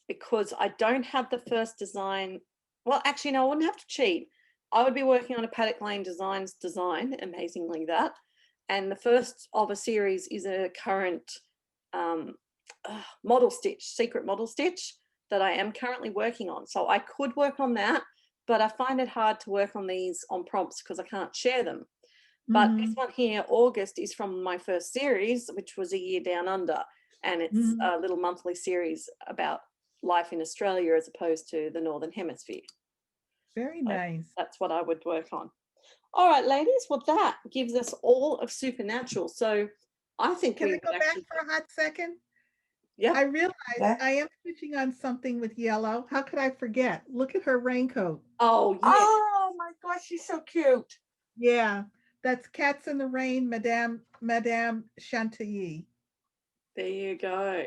because I don't have the first design. Well, actually, no, I wouldn't have to cheat. I would be working on a Paddock Lane Designs design, amazingly that. And the first of a series is a current model stitch, secret model stitch that I am currently working on. So I could work on that, but I find it hard to work on these on prompts because I can't share them. But this one here, August, is from my first series, which was A Year Down Under. And it's a little monthly series about life in Australia as opposed to the Northern Hemisphere. Very nice. That's what I would work on. All right, ladies. Well, that gives us all of Supernatural. So I think Can we I go would back actually, for a hot second? yeah. I realize Yeah. I am switching on something with yellow. How could I forget? Look at her raincoat. Oh, yeah. Oh my gosh, she's so cute. Yeah, that's Cats in the Rain, Madame Chantilly. There you go.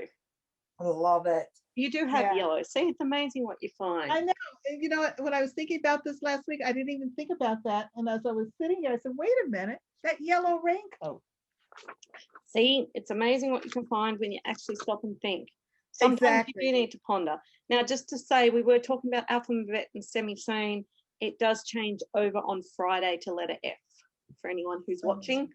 I love it. You do have Yeah. yellow. See, it's amazing what you find. I know. And you know what? When I was thinking about this last week, I didn't even think about that. And as I was sitting here, I said, wait a minute, that yellow raincoat. See, it's amazing what you can find when you actually stop and think. Sometimes you do need to ponder. Now, just to say, we were talking about alphabet and Semisane. It does change over on Friday to letter F for anyone who's watching.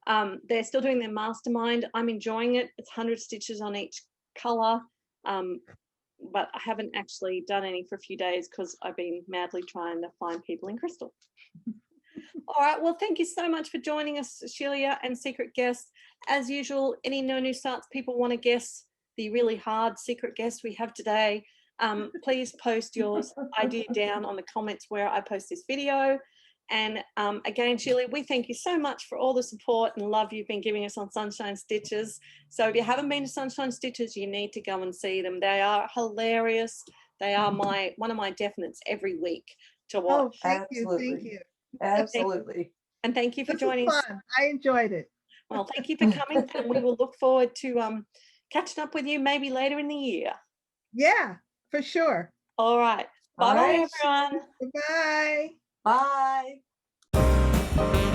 They're still doing their mastermind. I'm enjoying it. It's 100 stitches on each color. But I haven't actually done any for a few days because I've been madly trying to find people in Crystal. All right. Well, thank you so much for joining us, Shelia and secret guests. As usual, any no new starts people want to guess the really hard secret guest we have today, please post your idea down on the comments where I post this video. And again, Shelia, we thank you so much for all the support and love you've been giving us on Sunshine Stitches. So if you haven't been to Sunshine Stitches, you need to go and see them. They are hilarious. They are one of my definites every week to watch. Oh, thank you. Thank you. Absolutely. And thank you for This joining was us. fun. I enjoyed it. Well, thank you for coming, and we will look forward to catching up with you maybe later in the year. Yeah, for sure. All right. All Bye-bye, right. everyone. Bye-bye. Bye.